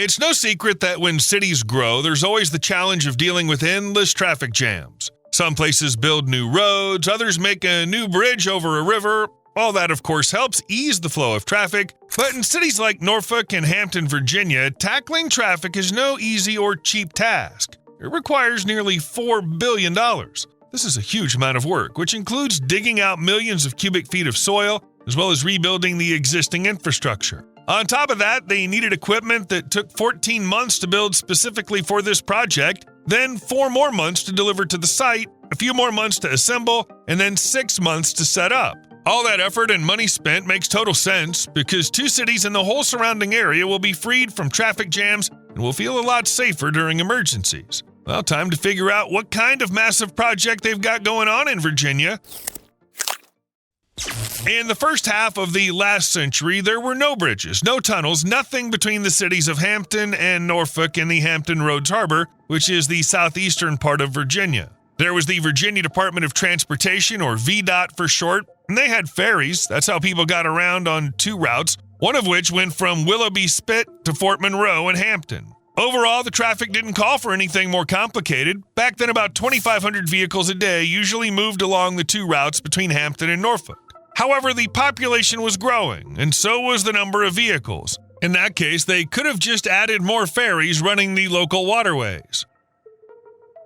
It's no secret that when cities grow, there's always the challenge of dealing with endless traffic jams. Some places build new roads, others make a new bridge over a river. All that, of course, helps ease the flow of traffic, but in cities like Norfolk and Hampton, Virginia, tackling traffic is no easy or cheap task. It requires nearly $4 billion. This is a huge amount of work, which includes digging out millions of cubic feet of soil, as well as rebuilding the existing infrastructure. On top of that, they needed equipment that took 14 months to build specifically for this project, then 4 more months to deliver to the site, a few more months to assemble, and then 6 months to set up. All that effort and money spent makes total sense because 2 cities in the whole surrounding area will be freed from traffic jams and will feel a lot safer during emergencies. Well, time to figure out what kind of massive project they've got going on in Virginia. In the first half of the last century, there were no bridges, no tunnels, nothing between the cities of Hampton and Norfolk in the Hampton Roads Harbor, which is the southeastern part of Virginia. There was the Virginia Department of Transportation, or VDOT for short, and they had ferries. That's how people got around on 2 routes, one of which went from Willoughby Spit to Fort Monroe and Hampton. Overall, the traffic didn't call for anything more complicated. Back then, about 2,500 vehicles a day usually moved along the 2 routes between Hampton and Norfolk. However, the population was growing, and so was the number of vehicles. In that case, they could have just added more ferries running the local waterways.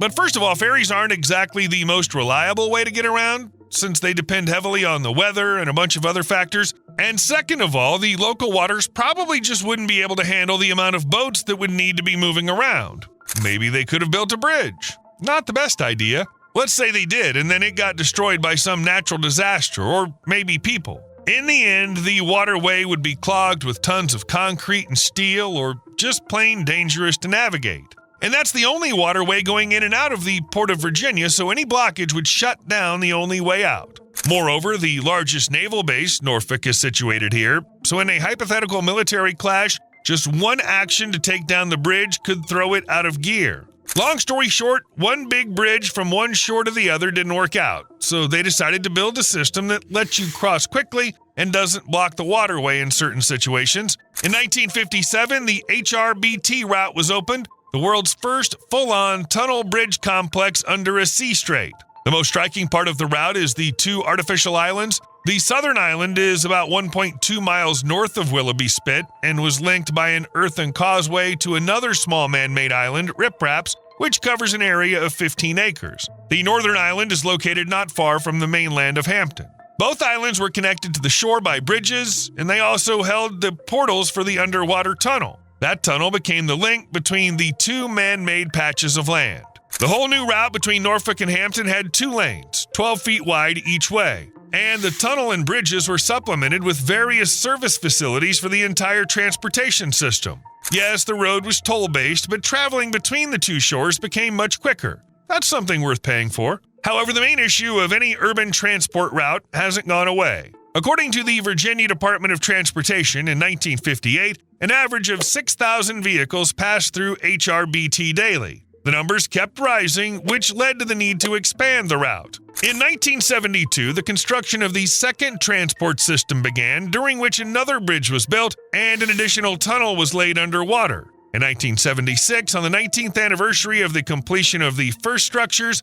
But first of all, ferries aren't exactly the most reliable way to get around, since they depend heavily on the weather and a bunch of other factors. And second of all, the local waters probably just wouldn't be able to handle the amount of boats that would need to be moving around. Maybe they could have built a bridge. Not the best idea. Let's say they did, and then it got destroyed by some natural disaster, or maybe people. In the end, the waterway would be clogged with tons of concrete and steel, or just plain dangerous to navigate. And that's the only waterway going in and out of the Port of Virginia, so any blockage would shut down the only way out. Moreover, the largest naval base, Norfolk, is situated here, so in a hypothetical military clash, just one action to take down the bridge could throw it out of gear. Long story short, one big bridge from one shore to the other didn't work out, so they decided to build a system that lets you cross quickly and doesn't block the waterway in certain situations. In 1957, the HRBT route was opened, the world's first full-on tunnel bridge complex under a sea strait. The most striking part of the route is the 2 artificial islands. The southern island is about 1.2 miles north of Willoughby Spit and was linked by an earthen causeway to another small man-made island, Rip Raps, which covers an area of 15 acres. The northern island is located not far from the mainland of Hampton. Both islands were connected to the shore by bridges, and they also held the portals for the underwater tunnel. That tunnel became the link between the 2 man-made patches of land. The whole new route between Norfolk and Hampton had 2 lanes, 12 feet wide each way. And the tunnel and bridges were supplemented with various service facilities for the entire transportation system. Yes, the road was toll-based, but traveling between the 2 shores became much quicker. That's something worth paying for. However, the main issue of any urban transport route hasn't gone away. According to the Virginia Department of Transportation in 1958, an average of 6,000 vehicles passed through HRBT daily. The numbers kept rising, which led to the need to expand the route. In 1972, the construction of the second transport system began, during which another bridge was built and an additional tunnel was laid underwater. In 1976, on the 19th anniversary of the completion of the first structures,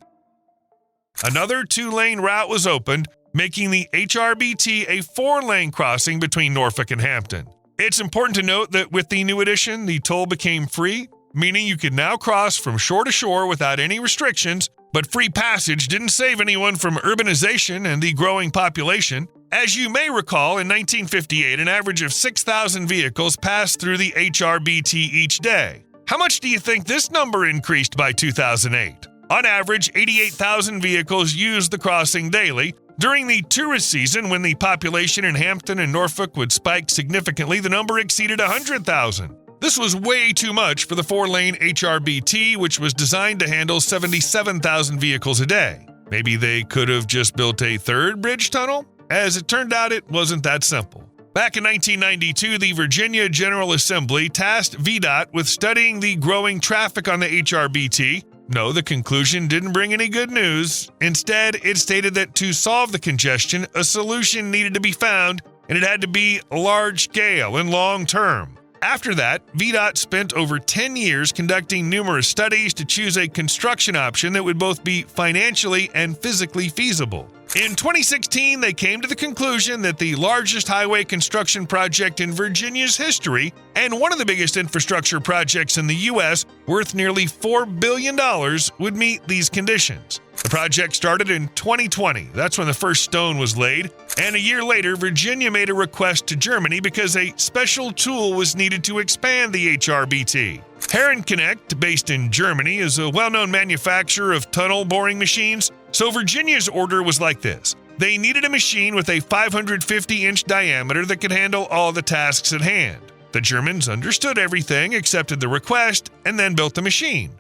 another 2-lane route was opened, making the HRBT a 4-lane crossing between Norfolk and Hampton. It's important to note that with the new addition, the toll became free, meaning you could now cross from shore to shore without any restrictions, but free passage didn't save anyone from urbanization and the growing population. As you may recall, in 1958, an average of 6,000 vehicles passed through the HRBT each day. How much do you think this number increased by 2008? On average, 88,000 vehicles used the crossing daily. During the tourist season, when the population in Hampton and Norfolk would spike significantly, the number exceeded 100,000. This was way too much for the 4-lane HRBT, which was designed to handle 77,000 vehicles a day. Maybe they could have just built a 3rd bridge tunnel? As it turned out, it wasn't that simple. Back in 1992, the Virginia General Assembly tasked VDOT with studying the growing traffic on the HRBT. No, the conclusion didn't bring any good news. Instead, it stated that to solve the congestion, a solution needed to be found, and it had to be large-scale and long-term. After that, VDOT spent over 10 years conducting numerous studies to choose a construction option that would both be financially and physically feasible. In 2016, they came to the conclusion that the largest highway construction project in Virginia's history and one of the biggest infrastructure projects in the U.S., worth nearly $4 billion, would meet these conditions. The project started in 2020. That's when the first stone was laid. And a year later, Virginia made a request to Germany because a special tool was needed to expand the HRBT. Connect, based in Germany, is a well-known manufacturer of tunnel boring machines. So Virginia's order was like this. They needed a machine with a 550-inch diameter that could handle all the tasks at hand. The Germans understood everything, accepted the request, and then built the machine.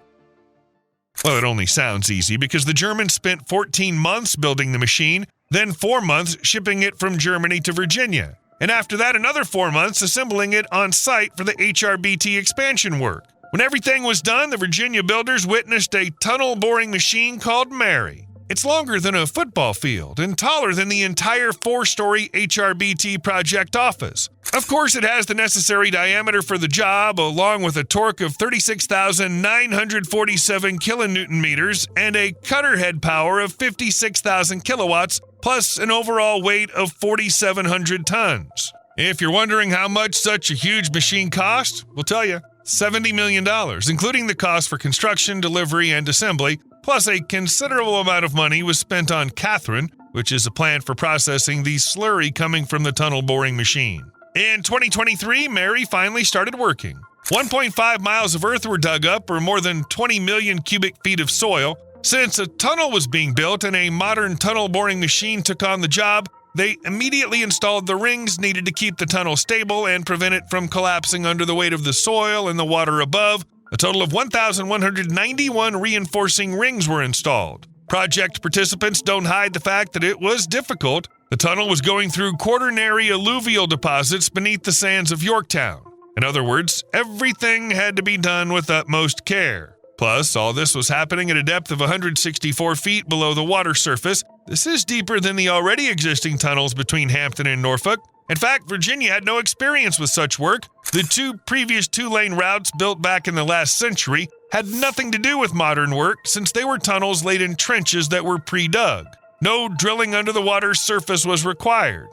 Well, it only sounds easy because the Germans spent 14 months building the machine, then 4 months shipping it from Germany to Virginia, and after that another 4 months assembling it on site for the HRBT expansion work. When everything was done, the Virginia builders witnessed a tunnel boring machine called Mary. It's longer than a football field and taller than the entire 4-story HRBT project office. Of course, it has the necessary diameter for the job, along with a torque of 36,947 kilonewton meters and a cutter head power of 56,000 kilowatts, plus an overall weight of 4,700 tons. If you're wondering how much such a huge machine cost, we'll tell you, $70 million, including the cost for construction, delivery, and assembly, plus a considerable amount of money was spent on Catherine, which is a plant for processing the slurry coming from the tunnel boring machine. In 2023, Mary finally started working. 1.5 miles of earth were dug up, or more than 20 million cubic feet of soil. Since a tunnel was being built and a modern tunnel boring machine took on the job, they immediately installed the rings needed to keep the tunnel stable and prevent it from collapsing under the weight of the soil and the water above. A total of 1,191 reinforcing rings were installed. Project participants don't hide the fact that it was difficult. The tunnel was going through quaternary alluvial deposits beneath the sands of Yorktown. In other words, everything had to be done with utmost care. Plus, all this was happening at a depth of 164 feet below the water surface. This is deeper than the already existing tunnels between Hampton and Norfolk. In fact, Virginia had no experience with such work. The two previous two-lane routes built back in the last century had nothing to do with modern work since they were tunnels laid in trenches that were pre-dug. No drilling under the water's surface was required.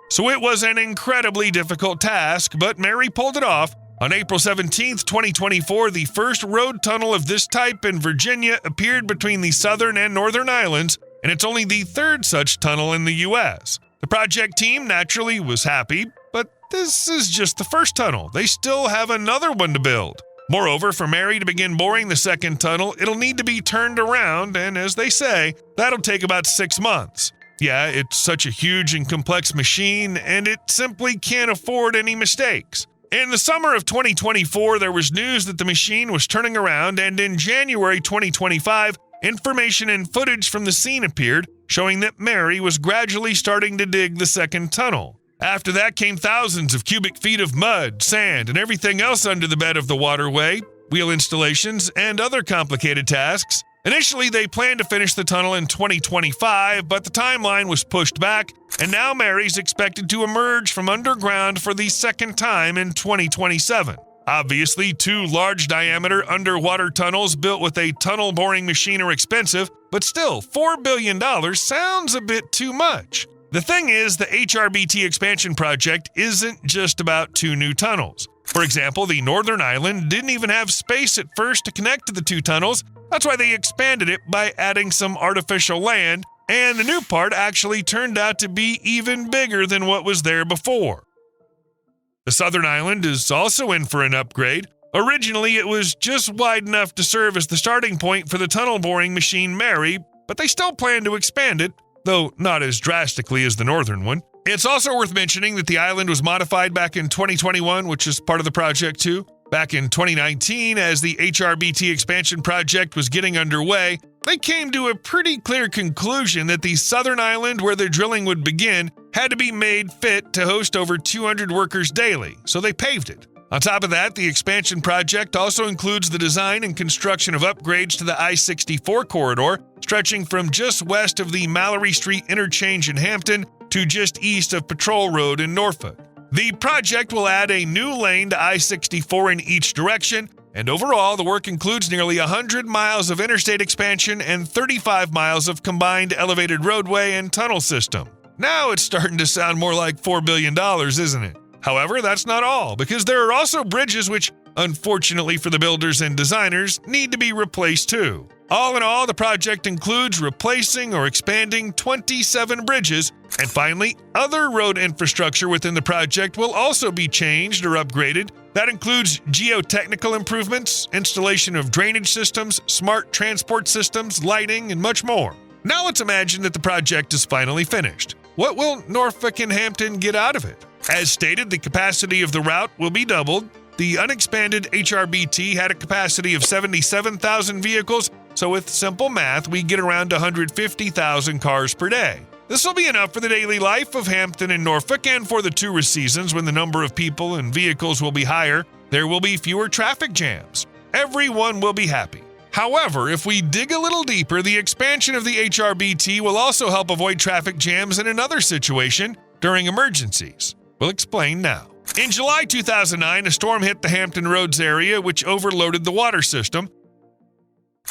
So it was an incredibly difficult task, but Mary pulled it off. On April 17, 2024, the first road tunnel of this type in Virginia appeared between the southern and northern islands, and it's only the third such tunnel in the U.S. The project team naturally was happy, but this is just the first tunnel. They still have another one to build. Moreover, for Mary to begin boring the second tunnel, it'll need to be turned around, and as they say, that'll take about 6 months. Yeah, it's such a huge and complex machine, and it simply can't afford any mistakes. In the summer of 2024, there was news that the machine was turning around, and in January 2025, information and footage from the scene appeared, showing that Mary was gradually starting to dig the second tunnel. After that came thousands of cubic feet of mud, sand, and everything else under the bed of the waterway, wheel installations, and other complicated tasks. Initially, they planned to finish the tunnel in 2025, but the timeline was pushed back, and now Mary's expected to emerge from underground for the second time in 2027. Obviously, 2 large-diameter underwater tunnels built with a tunnel boring machine are expensive, but still, $4 billion sounds a bit too much. The thing is, the HRBT expansion project isn't just about 2 new tunnels. For example, the northern island didn't even have space at first to connect to the 2 tunnels. That's why they expanded it by adding some artificial land, and the new part actually turned out to be even bigger than what was there before. The southern island is also in for an upgrade. Originally, it was just wide enough to serve as the starting point for the tunnel boring machine Mary, but they still plan to expand it, though not as drastically as the northern one. It's also worth mentioning that the island was modified back in 2021, which is part of the project too. Back in 2019, as the HRBT expansion project was getting underway, they came to a pretty clear conclusion that the southern island where the drilling would begin had to be made fit to host over 200 workers daily, so they paved it. On top of that, the expansion project also includes the design and construction of upgrades to the I-64 corridor, stretching from just west of the Mallory Street interchange in Hampton to just east of Patrol Road in Norfolk. The project will add a new lane to I-64 in each direction, and overall, the work includes nearly 100 miles of interstate expansion and 35 miles of combined elevated roadway and tunnel system. Now it's starting to sound more like $4 billion, isn't it? However, that's not all, because there are also bridges which, unfortunately for the builders and designers, need to be replaced too. All in all, the project includes replacing or expanding 27 bridges, and finally, other road infrastructure within the project will also be changed or upgraded. That includes geotechnical improvements, installation of drainage systems, smart transport systems, lighting, and much more. Now let's imagine that the project is finally finished. What will Norfolk and Hampton get out of it? As stated, the capacity of the route will be doubled. The unexpanded HRBT had a capacity of 77,000 vehicles, so with simple math, we get around 150,000 cars per day. This will be enough for the daily life of Hampton and Norfolk, and for the tourist seasons when the number of people and vehicles will be higher, there will be fewer traffic jams. Everyone will be happy. However, if we dig a little deeper, the expansion of the HRBT will also help avoid traffic jams in another situation during emergencies. We'll explain now. In July 2009, a storm hit the Hampton Roads area, which overloaded the water system.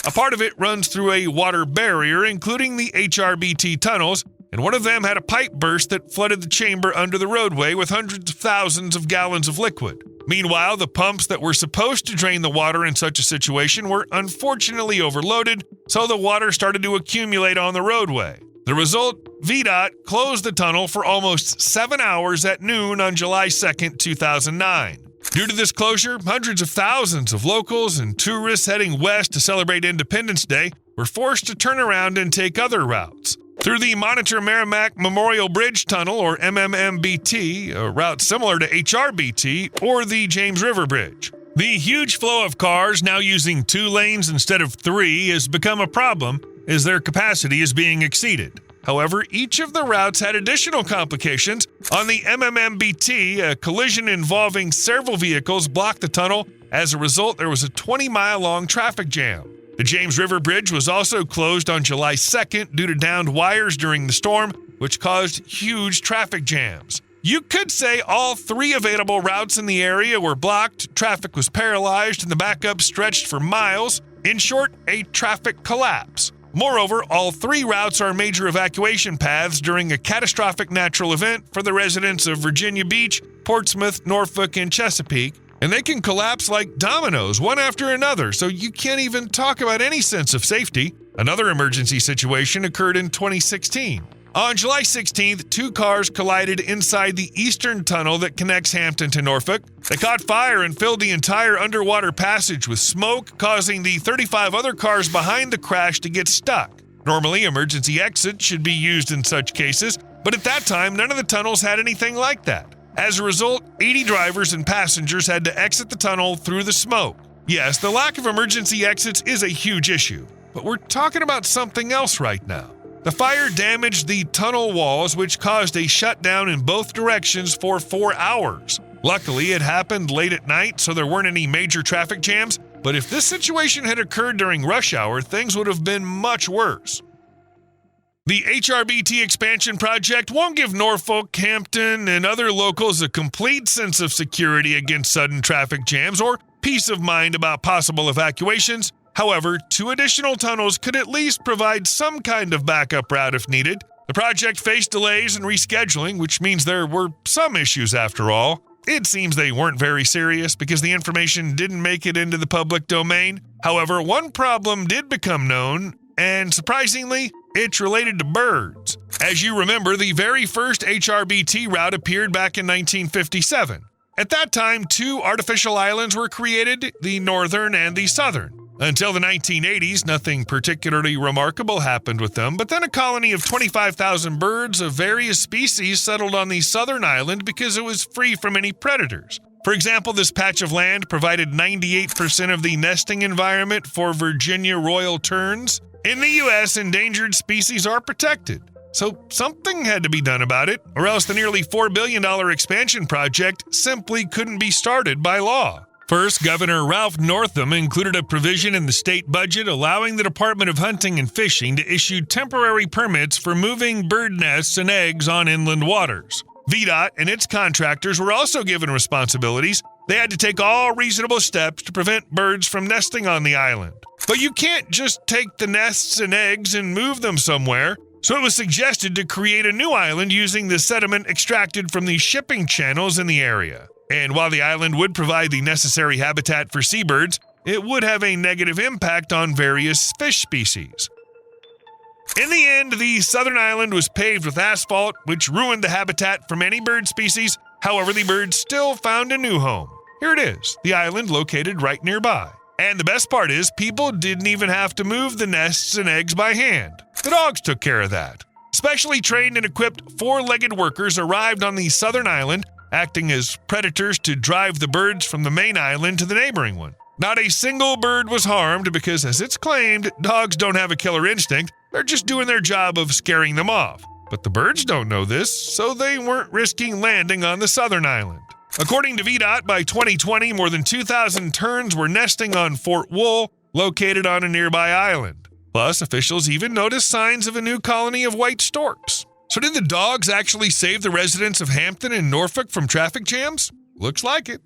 A part of it runs through a water barrier, including the HRBT tunnels, and one of them had a pipe burst that flooded the chamber under the roadway with hundreds of thousands of gallons of liquid. Meanwhile, the pumps that were supposed to drain the water in such a situation were unfortunately overloaded, so the water started to accumulate on the roadway. The result, VDOT closed the tunnel for almost 7 hours at noon on July 2, 2009. Due to this closure, hundreds of thousands of locals and tourists heading west to celebrate Independence Day were forced to turn around and take other routes. Through the Monitor Merrimack Memorial Bridge Tunnel, or MMMBT, a route similar to HRBT, or the James River Bridge. The huge flow of cars now using 2 lanes instead of 3 has become a problem, as their capacity is being exceeded. However, each of the routes had additional complications. On the MMMBT, a collision involving several vehicles blocked the tunnel. As a result, there was a 20-mile-long traffic jam. The James River Bridge was also closed on July 2nd due to downed wires during the storm, which caused huge traffic jams. You could say all 3 available routes in the area were blocked, traffic was paralyzed, and the backup stretched for miles. In short, a traffic collapse. Moreover, all 3 routes are major evacuation paths during a catastrophic natural event for the residents of Virginia Beach, Portsmouth, Norfolk, and Chesapeake, and they can collapse like dominoes, one after another, so you can't even talk about any sense of safety. Another emergency situation occurred in 2016. On July 16th, 2 cars collided inside the eastern tunnel that connects Hampton to Norfolk. They caught fire and filled the entire underwater passage with smoke, causing the 35 other cars behind the crash to get stuck. Normally, emergency exits should be used in such cases, but at that time, none of the tunnels had anything like that. As a result, 80 drivers and passengers had to exit the tunnel through the smoke. Yes, the lack of emergency exits is a huge issue, but we're talking about something else right now. The fire damaged the tunnel walls, which caused a shutdown in both directions for 4 hours. Luckily, it happened late at night, so there weren't any major traffic jams, but if this situation had occurred during rush hour, things would have been much worse. The HRBT expansion project won't give Norfolk, Hampton, and other locals a complete sense of security against sudden traffic jams or peace of mind about possible evacuations. However, 2 additional tunnels could at least provide some kind of backup route if needed. The project faced delays and rescheduling, which means there were some issues after all. It seems they weren't very serious because the information didn't make it into the public domain. However, one problem did become known, and surprisingly, it's related to birds. As you remember, the very first HRBT route appeared back in 1957. At that time, 2 artificial islands were created, the northern and the southern. Until the 1980s, nothing particularly remarkable happened with them, but then a colony of 25,000 birds of various species settled on the southern island because it was free from any predators. For example, this patch of land provided 98% of the nesting environment for Virginia royal terns. In the U.S., endangered species are protected, so something had to be done about it, or else the nearly $4 billion expansion project simply couldn't be started by law. First, Governor Ralph Northam included a provision in the state budget allowing the Department of Hunting and Fishing to issue temporary permits for moving bird nests and eggs on inland waters. VDOT and its contractors were also given responsibilities. They had to take all reasonable steps to prevent birds from nesting on the island. But you can't just take the nests and eggs and move them somewhere, so it was suggested to create a new island using the sediment extracted from the shipping channels in the area. And while the island would provide the necessary habitat for seabirds, it would have a negative impact on various fish species. In the end, the southern island was paved with asphalt, which ruined the habitat for many bird species. However, the birds still found a new home. Here it is, the island located right nearby. And the best part is, people didn't even have to move the nests and eggs by hand. The dogs took care of that. Specially trained and equipped four-legged workers arrived on the southern island, acting as predators to drive the birds from the main island to the neighboring one. Not a single bird was harmed because, as it's claimed, dogs don't have a killer instinct. They're just doing their job of scaring them off. But the birds don't know this, so they weren't risking landing on the southern island. According to VDOT, by 2020, more than 2,000 terns were nesting on Fort Wool, located on a nearby island. Plus, officials even noticed signs of a new colony of white storks. So did the dogs actually save the residents of Hampton and Norfolk from traffic jams? Looks like it.